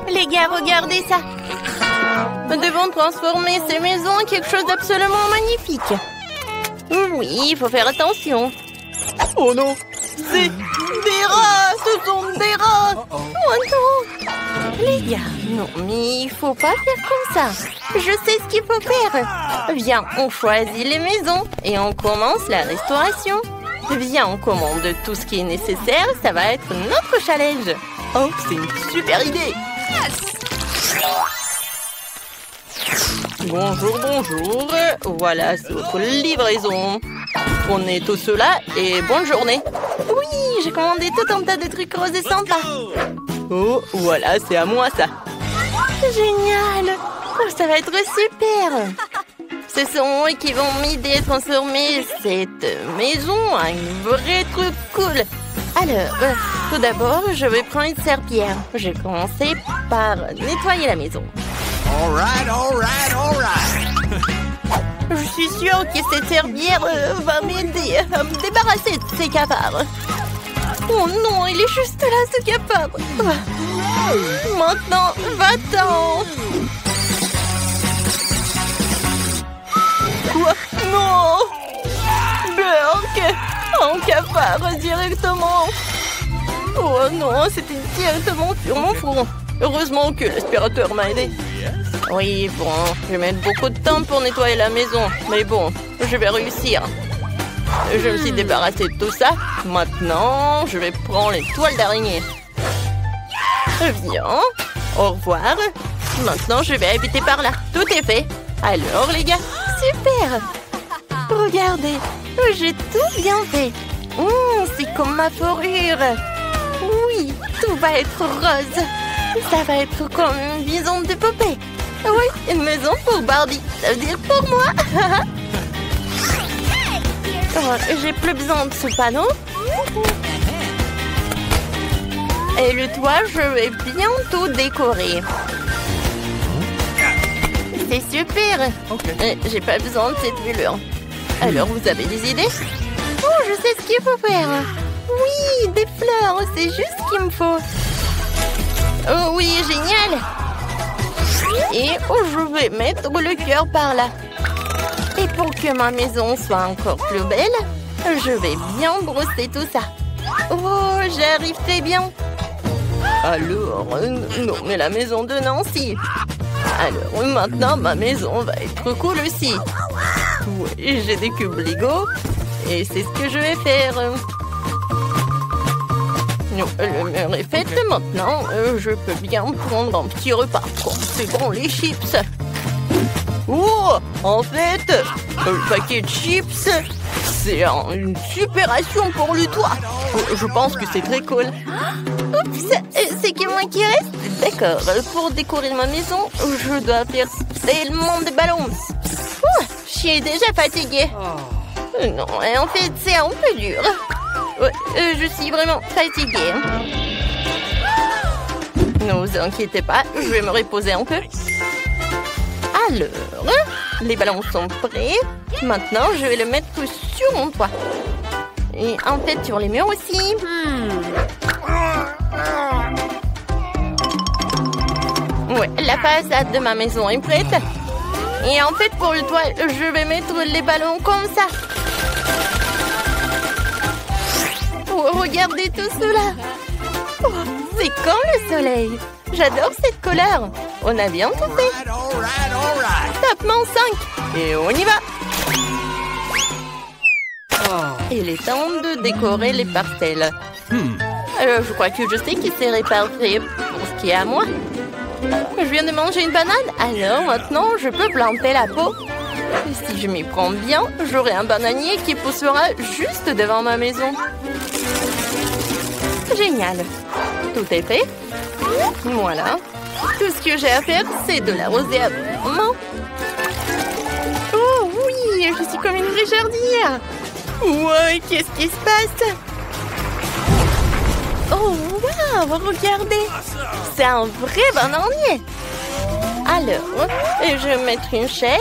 Les gars, regardez ça. Nous devons transformer ces maisons en quelque chose d'absolument magnifique. Oui, il faut faire attention. Oh non! C'est des rats! Ce sont des rats! Oh non! Les gars, non, mais il faut pas faire comme ça. Je sais ce qu'il faut faire. Viens, on choisit les maisons et on commence la restauration. Viens, on commande tout ce qui est nécessaire. Ça va être notre challenge. Oh, c'est une super idée! Bonjour, bonjour. Voilà, c'est votre livraison. Prenez tout cela et bonne journée. Oui, j'ai commandé tout un tas de trucs roses et sympas. Oh, voilà, c'est à moi ça. Génial! Oh, ça va être super! Ce sont eux qui vont m'aider à transformer cette maison en un vrai truc cool. Alors, tout d'abord, je vais prendre une serpillière. Je vais commencer par nettoyer la maison. All right. Je suis sûre que cette serpillière va m'aider à me débarrasser de ces cafards. Oh non, il est juste là, ce cafard. Maintenant, va-t'en. Quoi? Non! Burk! Un cafard directement! Oh non, c'était directement sur mon front. Heureusement que l'aspirateur m'a aidé. Oui, bon, je vais mettre beaucoup de temps pour nettoyer la maison. Mais bon, je vais réussir. Je me suis débarrassée de tout ça. Maintenant, je vais prendre les toiles d'araignée. Viens. Au revoir. Maintenant, je vais habiter par là. Tout est fait. Alors, les gars, Super! Regardez, j'ai tout bien fait. C'est comme ma fourrure. Oui, tout va être rose. Ça va être comme une maison de poupée. Oui, une maison pour Barbie. Ça veut dire pour moi. Oh, j'ai plus besoin de ce panneau. Et le toit, je vais bientôt décorer. C'est super. J'ai pas besoin de cette velure. Alors, vous avez des idées? Oh, je sais ce qu'il faut faire. Oui, des fleurs, c'est juste ce qu'il me faut. Oh oui, génial. Et je vais mettre le cœur par là. Et pour que ma maison soit encore plus belle, je vais bien brosser tout ça. Oh, j'arrive très bien. Alors, non, mais la maison de Nancy. Alors, maintenant, ma maison va être cool aussi. Oui, j'ai des cubes Lego. Et c'est ce que je vais faire. Le mur est fait. Maintenant, je peux bien prendre un petit repas. C'est bon, les chips. Oh, en fait, le paquet de chips, c'est une super ration pour le toit. Je pense que c'est très cool. Oups, c'est que moi qui reste. D'accord, pour décorer ma maison, je dois faire tellement de ballons. Je suis déjà fatiguée. Non, en fait, c'est un peu dur. Je suis vraiment fatiguée. Ne vous inquiétez pas, je vais me reposer un peu. Alors, les ballons sont prêts. Maintenant, je vais le mettre sur mon toit. Et en fait, sur les murs aussi. Ouais, la façade de ma maison est prête. Et en fait, pour le toit, je vais mettre les ballons comme ça. Oh, regardez tout cela. Oh, c'est comme le soleil. J'adore cette couleur. On a bien tout fait. Tapement 5. Et on y va. Il est temps de décorer les parcelles. Alors, je crois que je sais qui serait parfait pour ce qui est à moi. Je viens de manger une banane, alors maintenant je peux planter la peau. Et si je m'y prends bien, j'aurai un bananier qui poussera juste devant ma maison. Génial. Tout est fait. Voilà. Tout ce que j'ai à faire, c'est de l'arroser avant. Oh oui, je suis comme une vraie jardinière. Ouais, qu'est-ce qui se passe? Oh waouh, regardez. C'est un vrai bananier. Alors, je vais mettre une chaise.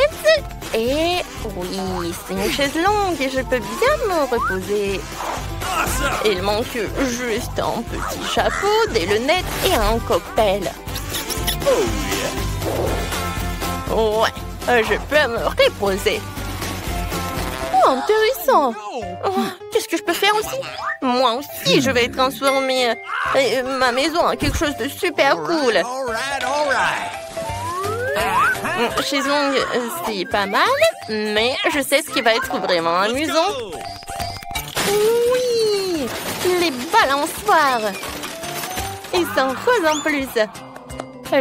Et oui, c'est une chaise longue et je peux bien me reposer. Il manque juste un petit chapeau, des lunettes et un cocktail. Ouais, je peux me reposer. Oh, intéressant. Oh, qu'est-ce que je peux faire aussi? Moi aussi, je vais transformer ma maison en quelque chose de super cool. Chez Zong, c'est pas mal, mais je sais ce qui va être vraiment amusant. Oui, les balançoires. Ils sont roses en plus.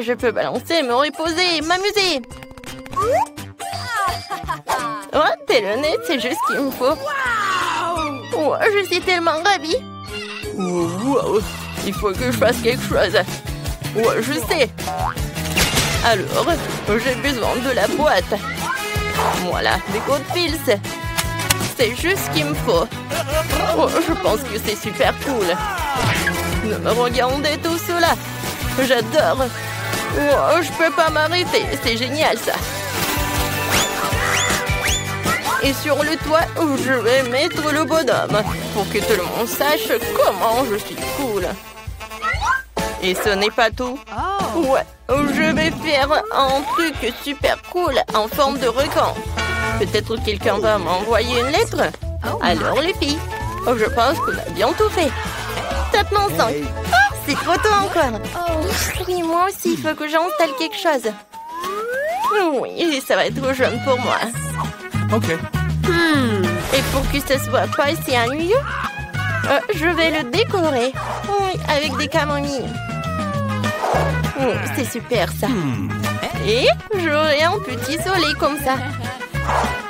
Je peux balancer, me reposer, m'amuser. Oh, t'es le nez, c'est juste ce qu'il me faut. Oh, je suis tellement ravie. Wow, il faut que je fasse quelque chose. Ouais, je sais. Alors, j'ai besoin de la boîte. Voilà, des codes fils. C'est juste ce qu'il me faut. Oh, je pense que c'est super cool. Ne me regardez tout cela. J'adore. Oh, je peux pas m'arrêter. C'est génial ça. Et sur le toit, je vais mettre le bonhomme pour que tout le monde sache comment je suis cool. Et ce n'est pas tout. Ouais, je vais faire un truc super cool en forme de requin. Peut-être quelqu'un va m'envoyer une lettre. Alors les filles, je pense qu'on a bien tout fait. Top mon sang. Oh, c'est trop tôt encore. Oui, moi aussi, il faut que j'installe quelque chose. Oui, ça va être jeune pour moi. OK. Et pour que ce soit pas si ennuyeux, je vais le décorer. Oui, avec des camomilles. Oh, c'est super ça. Et j'aurai un petit soleil comme ça.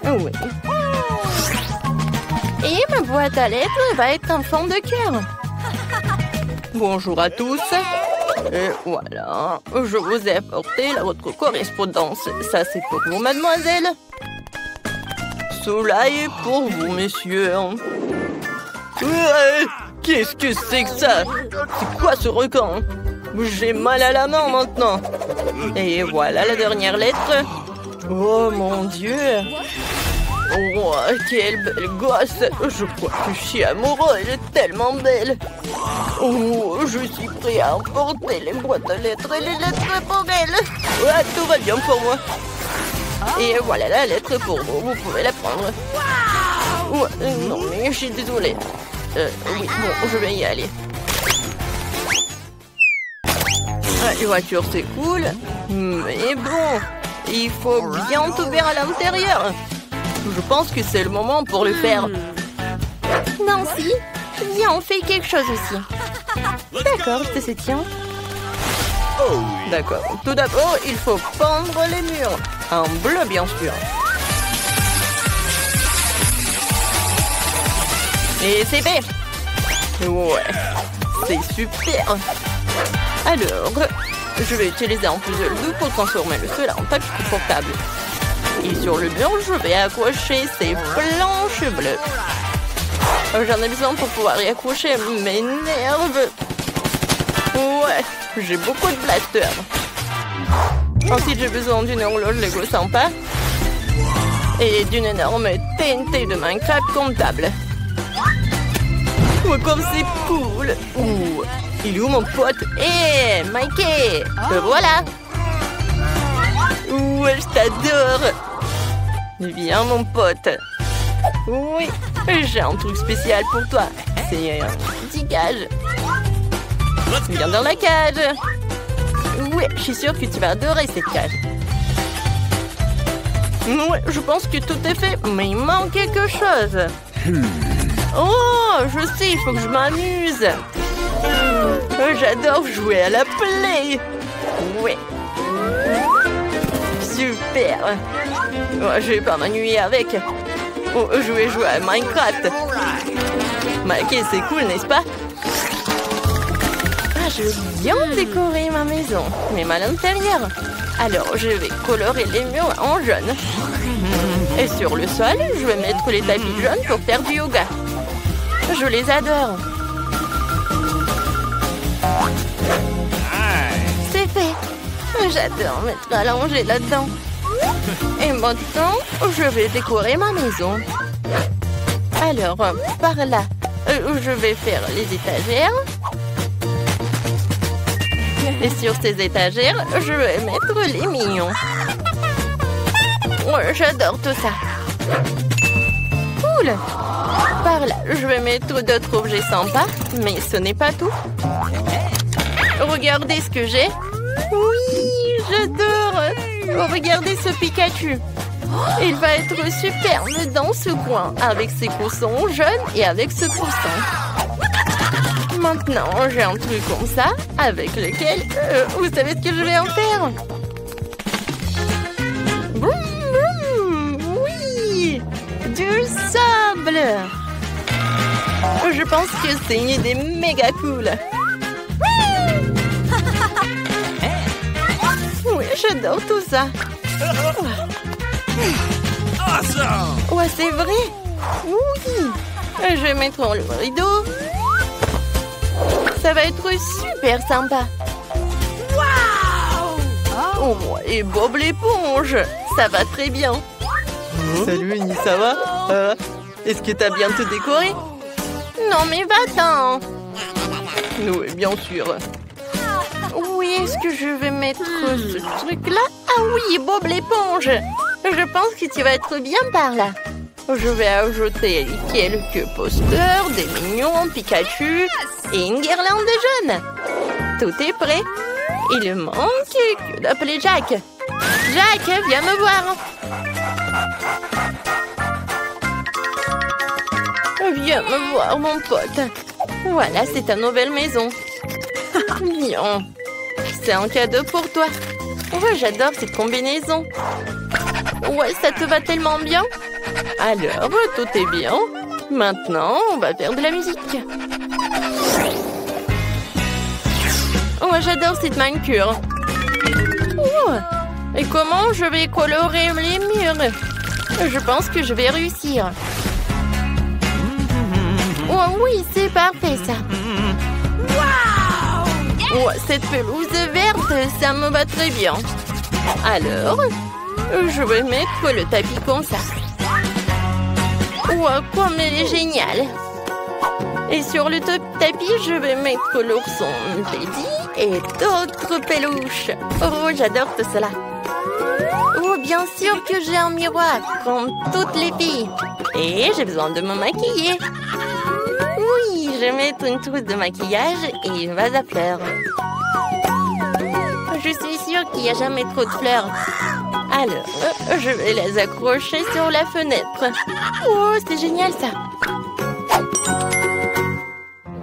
Oui. Et ma boîte à lettres va être en forme de cœur. Bonjour à tous. Et voilà, je vous ai apporté votre correspondance. Ça, c'est pour vous, mademoiselle. Cela est pour vous, messieurs. Ouais, qu'est-ce que c'est que ça? C'est quoi ce requin? J'ai mal à la main maintenant. Et voilà la dernière lettre. Oh mon Dieu. Oh, quelle belle gosse. Je crois que je suis amoureux. Elle est tellement belle. Oh, je suis prêt à emporter les boîtes à lettres et les lettres pour elle. Ouais, tout va bien pour moi. Et voilà la lettre pour vous. Vous pouvez la prendre. Ouais, non, mais je suis désolée. Oui, bon, je vais y aller. Les voitures, c'est cool. Mais bon, il faut bien tout faire à l'intérieur. Je pense que c'est le moment pour le faire. Nancy, viens, on fait quelque chose aussi. D'accord, je te soutiens. D'accord. Tout d'abord, il faut peindre les murs. En bleu, bien sûr. Et c'est fait. Ouais, c'est super. Alors, je vais utiliser un puzzle bleu pour transformer le sol en tapis confortable. Et sur le mur, je vais accrocher ces planches bleues. J'en ai besoin pour pouvoir y accrocher mes nerfs. Ouais, j'ai beaucoup de blasters. Ensuite, j'ai besoin d'une horloge Lego sympa. Et d'une énorme TNT de Minecraft comptable. Oh, comme c'est cool. Ouh, il est où mon pote? Hé, Mikey, te voilà. Ouais, je t'adore. Viens, mon pote. Oui, j'ai un truc spécial pour toi. C'est un petit cage. Viens dans la cage. Ouais, je suis sûre que tu vas adorer cette cage. Ouais, je pense que tout est fait, mais il manque quelque chose. Oh, je sais, il faut que je m'amuse. J'adore jouer à la play. Ouais. Super. Oh, je vais pas m'ennuyer avec. Oh, je vais jouer à Minecraft. Ok, c'est cool, n'est-ce pas? Ah, je vais bien décorer ma maison, même à l'intérieur. Alors, je vais colorer les murs en jaune. Et sur le sol, je vais mettre les tapis jaunes pour faire du yoga. Je les adore. C'est fait. J'adore m'être allongée là-dedans. Et maintenant, je vais décorer ma maison. Alors, par là, je vais faire les étagères. Et sur ces étagères, je vais mettre les mignons. Ouais, j'adore tout ça. Cool. Par là, je vais mettre d'autres objets sympas, mais ce n'est pas tout. Regardez ce que j'ai. Oui, j'adore. Oh, regardez ce Pikachu. Il va être superbe dans ce coin, avec ses coussins jaunes et avec ce coussin. Maintenant, j'ai un truc comme ça, avec lequel... vous savez ce que je vais en faire? Boum, boum, oui, du sable. Je pense que c'est une idée méga cool. Oui, j'adore tout ça. Awesome! Ouais, c'est vrai. Oui. Je vais mettre le rideau. Ça va être super sympa. Waouh! Oh, et Bob l'éponge. Ça va très bien. Salut, Annie, ça va? Est-ce que t'as bien tout décoré? Non, mais va-t'en. Oui, bien sûr. Oui, est-ce que je vais mettre ce truc-là? Ah oui, Bob l'éponge. Je pense que tu vas être bien par là. Je vais ajouter quelques posters, des mignons, Pikachu et une guirlande de jeunes. Tout est prêt. Il manque que d'appeler Jack. Jack, viens me voir. Viens me voir, mon pote. Voilà, c'est ta nouvelle maison. Bien. C'est un cadeau pour toi. Ouais, j'adore cette combinaison. Ouais, ça te va tellement bien. Alors, tout est bien. Maintenant, on va faire de la musique. Ouais, j'adore cette manucure. Oh, et comment je vais colorer les murs? Je pense que je vais réussir. Oh oui, c'est parfait ça. Oh, cette pelouse verte, ça me va très bien. Alors, je vais mettre le tapis comme ça. Oh, comme elle est géniale. Et sur le tapis, je vais mettre l'ourson Teddy et d'autres peluches. Oh, j'adore tout cela. Oh, bien sûr que j'ai un miroir, comme toutes les filles. Et j'ai besoin de me maquiller. Oui, je vais mettre une trousse de maquillage et une vase à fleurs. Je suis sûre qu'il n'y a jamais trop de fleurs. Alors, je vais les accrocher sur la fenêtre. Oh, c'est génial ça.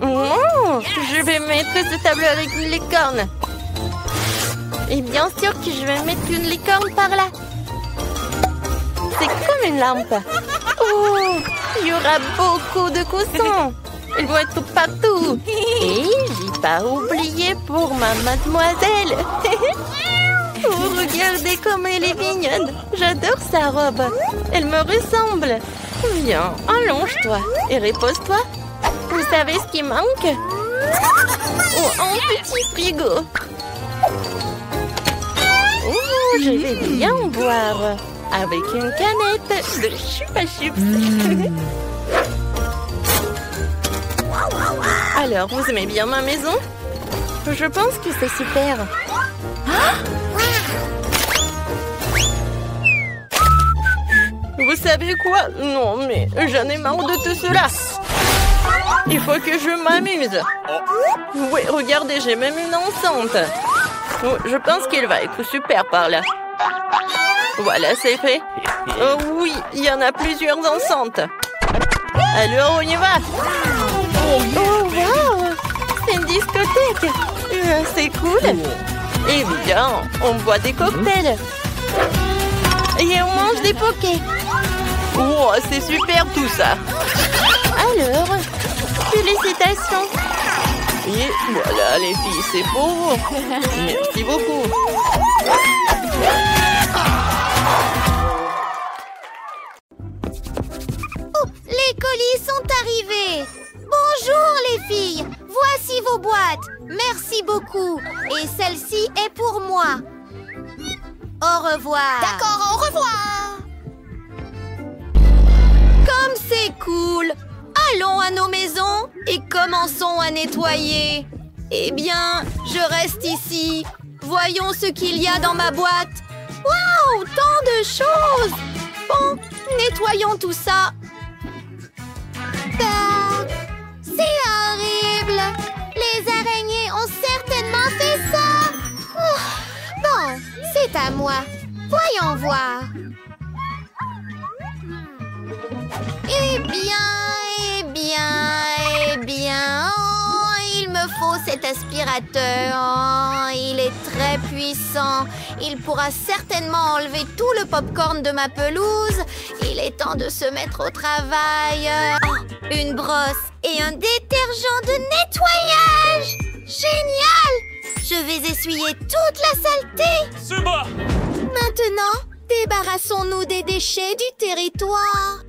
Oh, je vais mettre ce tableau avec une licorne. Et bien sûr que je vais mettre une licorne par là. C'est comme une lampe. Oh, il y aura beaucoup de coussins. Ils vont être partout. Et j'ai pas oublié pour ma mademoiselle. Oh, regardez comme elle est mignonne. J'adore sa robe. Elle me ressemble. Viens, allonge-toi et repose-toi. Vous savez ce qui manque? Oh, un petit frigo. Oh, je vais bien boire. Avec une canette de Chupa Chups. Alors, vous aimez bien ma maison? Je pense que c'est super. Vous savez quoi? Non, mais j'en ai marre de tout cela. Il faut que je m'amuse. Oui, regardez, j'ai même une enceinte. Oh, je pense qu'il va être super par là. Voilà, c'est fait. Oh oui, il y en a plusieurs enceintes. Alors, on y va. Oh, wow! C'est une discothèque. C'est cool. Eh bien, on boit des cocktails. Et on mange des pokés. Oh, c'est super tout ça. Alors, félicitations. Et voilà, les filles, c'est pour vous. Merci beaucoup. Oh, les colis sont arrivés. Bonjour les filles. Voici vos boîtes. Merci beaucoup. Et celle-ci est pour moi. Au revoir. D'accord, au revoir. Comme c'est cool. Allons à nos maisons et commençons à nettoyer. Eh bien, je reste ici. Voyons ce qu'il y a dans ma boîte. Waouh, tant de choses! Bon, nettoyons tout ça. C'est horrible! Les araignées ont certainement fait ça! Bon, c'est à moi. Voyons voir. Eh bien... Oh, il me faut cet aspirateur. Oh, il est très puissant. Il pourra certainement enlever tout le pop-corn de ma pelouse. Il est temps de se mettre au travail. Oh, une brosse et un détergent de nettoyage. Génial! Je vais essuyer toute la saleté. C'est moi. Maintenant, débarrassons-nous des déchets du territoire.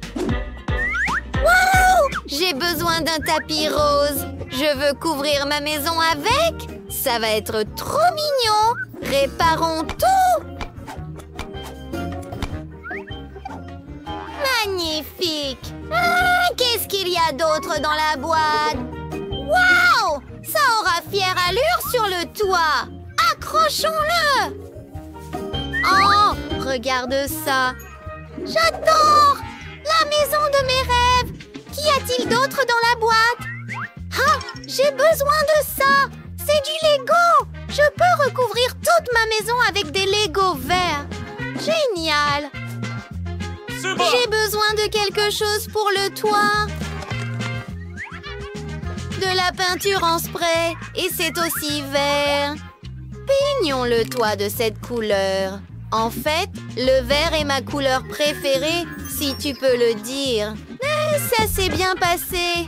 Wow! J'ai besoin d'un tapis rose. Je veux couvrir ma maison avec. Ça va être trop mignon. Réparons tout. Magnifique. Qu'est-ce qu'il y a d'autre dans la boîte? Wow! Ça aura fière allure sur le toit. Accrochons-le. Oh, regarde ça. J'adore! La maison de mes rêves! Qu'y a-t-il d'autre dans la boîte? Ah! J'ai besoin de ça! C'est du Lego! Je peux recouvrir toute ma maison avec des Legos verts! Génial! J'ai besoin de quelque chose pour le toit. De la peinture en spray. Et c'est aussi vert. Peignons le toit de cette couleur. En fait, le vert est ma couleur préférée, si tu peux le dire. Mais ça s'est bien passé.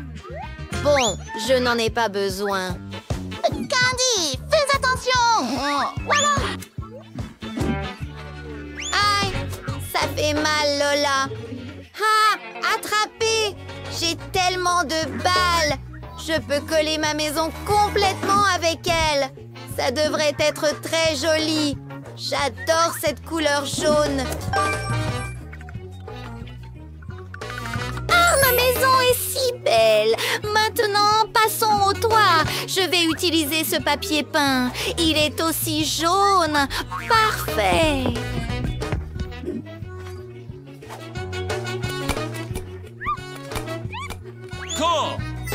Bon, je n'en ai pas besoin. Candy, fais attention! Voilà! Aïe, ça fait mal, Lola. Ah, attrapé! J'ai tellement de balles. Je peux coller ma maison complètement avec elle. Ça devrait être très joli. J'adore cette couleur jaune. Ah, ma maison est si belle. Maintenant, passons au toit. Je vais utiliser ce papier peint. Il est aussi jaune. Parfait.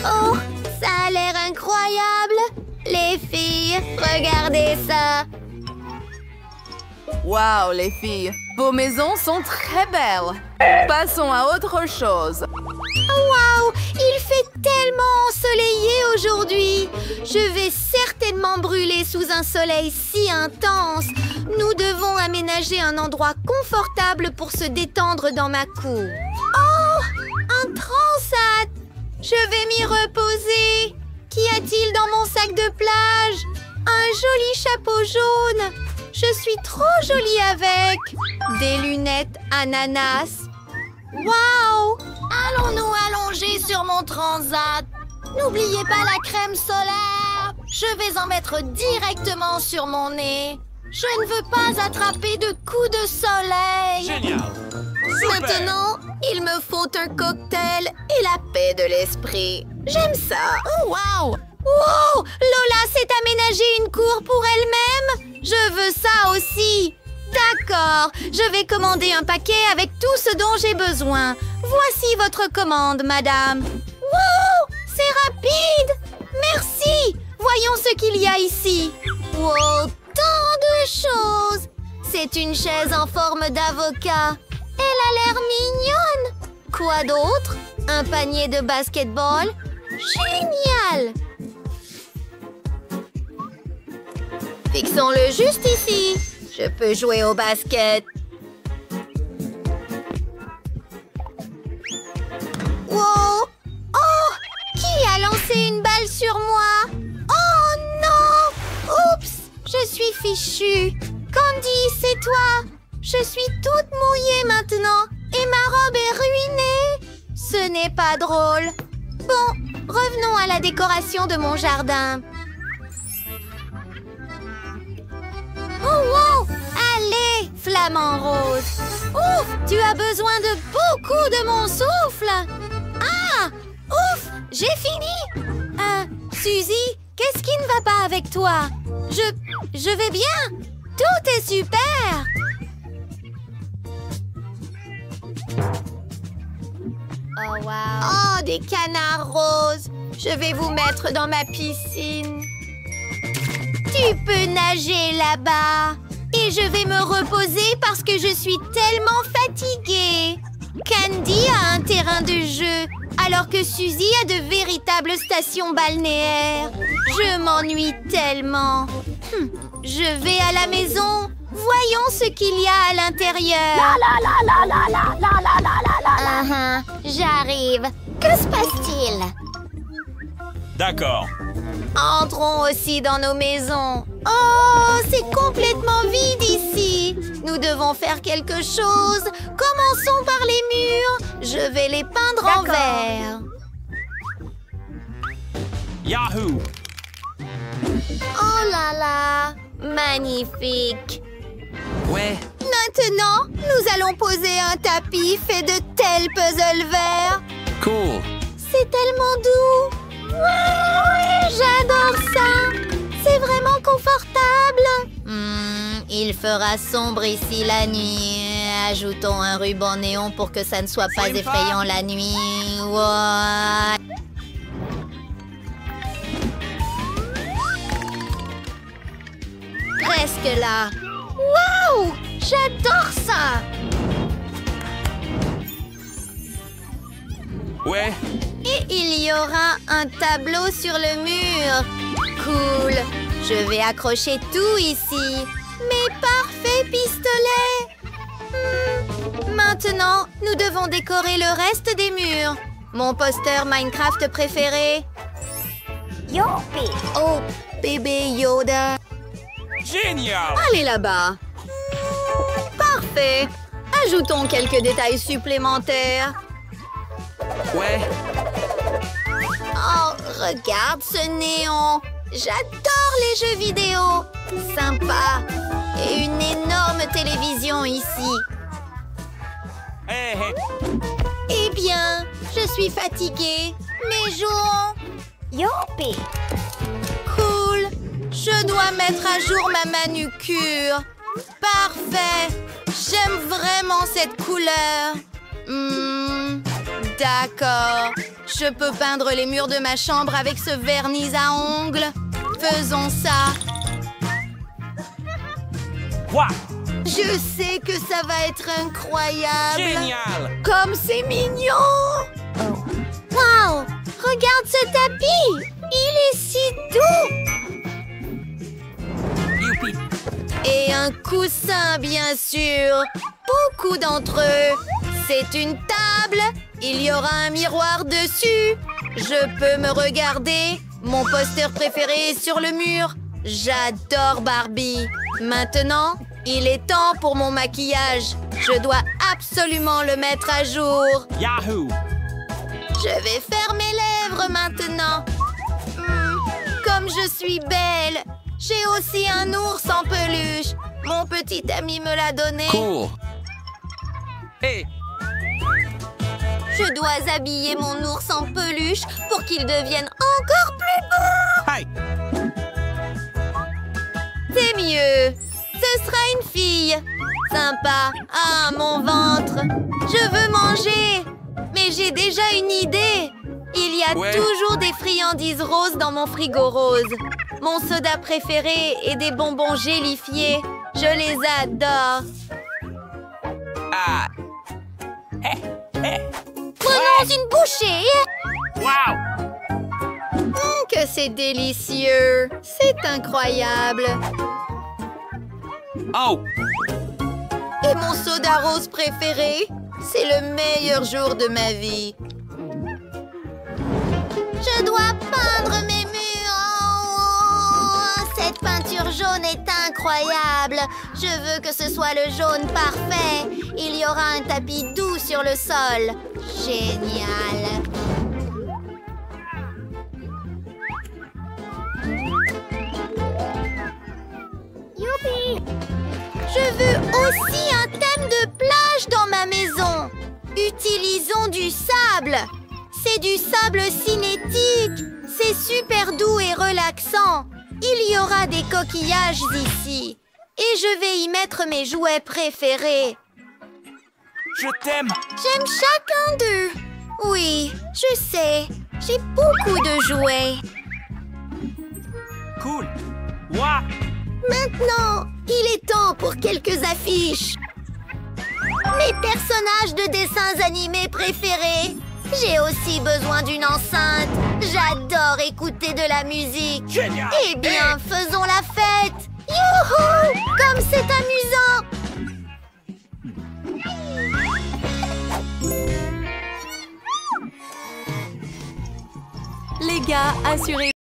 Oh, ça a l'air incroyable. Les filles, regardez ça. Waouh, les filles, vos maisons sont très belles. Passons à autre chose. Waouh, il fait tellement ensoleillé aujourd'hui. Je vais certainement brûler sous un soleil si intense. Nous devons aménager un endroit confortable pour se détendre dans ma cour. Oh, un transat. Je vais m'y reposer. Qu'y a-t-il dans mon sac de plage? Un joli chapeau jaune. Je suis trop jolie avec. Des lunettes ananas. Waouh! Allons-nous allonger sur mon transat. N'oubliez pas la crème solaire. Je vais en mettre directement sur mon nez. Je ne veux pas attraper de coups de soleil. Génial. Maintenant, il me faut un cocktail et la paix de l'esprit. J'aime ça. Oh, wow! Wow! Lola s'est aménagé une cour pour elle-même. Je veux ça aussi. D'accord, je vais commander un paquet avec tout ce dont j'ai besoin. Voici votre commande, madame. Wow! C'est rapide! Merci! Voyons ce qu'il y a ici. Wow! Tant de choses! C'est une chaise en forme d'avocat. Elle a l'air mignonne. Quoi d'autre? Un panier de basketball? Génial! Fixons-le juste ici. Je peux jouer au basket. Wow! Oh! Qui a lancé une balle sur moi? Oh non! Oups! Je suis fichue. Candy, c'est toi. Je suis toute mouillée maintenant. Et ma robe est ruinée. Ce n'est pas drôle. Bon, revenons à la décoration de mon jardin. Oh wow! Allez, flamant rose! Ouf! Tu as besoin de beaucoup de mon souffle! Ah! Ouf! J'ai fini! Suzy, qu'est-ce qui ne va pas avec toi? Je vais bien. Tout est super. Oh, wow. Oh, des canards roses. Je vais vous mettre dans ma piscine. Tu peux nager là-bas. Et je vais me reposer parce que je suis tellement fatiguée. Candy a un terrain de jeu, alors que Suzy a de véritables stations balnéaires. Je m'ennuie tellement. Je vais à la maison. Voyons ce qu'il y a à l'intérieur. J'arrive. Que se passe-t-il? D'accord. Entrons aussi dans nos maisons. Oh, c'est complètement vide ici. Nous devons faire quelque chose. Commençons par les murs. Je vais les peindre en vert. Yahoo! Oh là là, magnifique. Ouais. Maintenant, nous allons poser un tapis fait de tels puzzles verts. Cool. C'est tellement doux. J'adore ça. C'est vraiment confortable. Il fera sombre ici la nuit. Ajoutons un ruban néon pour que ça ne soit pas effrayant la nuit. What? Presque là. Waouh! J'adore ça! Ouais. Et il y aura un tableau sur le mur. Cool. Je vais accrocher tout ici. Mes parfaits pistolets. Maintenant, nous devons décorer le reste des murs. Mon poster Minecraft préféré. Yopi. Oh, bébé Yoda. Génial! Allez là-bas. Parfait. Ajoutons quelques détails supplémentaires. Ouais. Oh, regarde ce néon. J'adore les jeux vidéo. Sympa. Et une énorme télévision ici. Hey, hey. Eh bien, je suis fatiguée. Mais jouons. Youpi. Cool. Je dois mettre à jour ma manucure. Parfait. J'aime vraiment cette couleur. D'accord. Je peux peindre les murs de ma chambre avec ce vernis à ongles. Faisons ça. Quoi? Je sais que ça va être incroyable. Génial! Comme c'est mignon. Wow! Regarde ce tapis. Il est si doux. Youpi! Et un coussin, bien sûr. Beaucoup d'entre eux. C'est une table. Il y aura un miroir dessus. Je peux me regarder. Mon poster préféré est sur le mur. J'adore Barbie. Maintenant, il est temps pour mon maquillage. Je dois absolument le mettre à jour. Yahoo! Je vais faire mes lèvres maintenant. Comme je suis belle. J'ai aussi un ours en peluche. Mon petit ami me l'a donné. Cool! Hey! Je dois habiller mon ours en peluche pour qu'il devienne encore plus beau. Hi! C'est mieux. Ce sera une fille. Sympa. Ah, mon ventre. Je veux manger. Mais j'ai déjà une idée. Il y a toujours des friandises roses dans mon frigo rose. Mon soda préféré et des bonbons gélifiés. Je les adore. Ah! Hey! Hey! Prenons une bouchée. Wow! Que c'est délicieux. C'est incroyable. Oh! Et mon soda rose préféré, c'est le meilleur jour de ma vie. Je dois peindre mes murs. Oh, cette peinture jaune est incroyable. Je veux que ce soit le jaune parfait. Il y aura un tapis doux sur le sol. Génial. Youpi! Je veux aussi un thème de plage dans ma maison. Utilisons du sable. C'est du sable cinétique. C'est super doux et relaxant. Il y aura des coquillages ici. Et je vais y mettre mes jouets préférés. Je t'aime. J'aime chacun d'eux. Oui, je sais. J'ai beaucoup de jouets. Cool. Ouah. Maintenant, il est temps pour quelques affiches. Mes personnages de dessins animés préférés. J'ai aussi besoin d'une enceinte. J'adore écouter de la musique. Génial. Eh bien, faisons la fête. Youhou! Comme c'est amusant. Les gars, assurez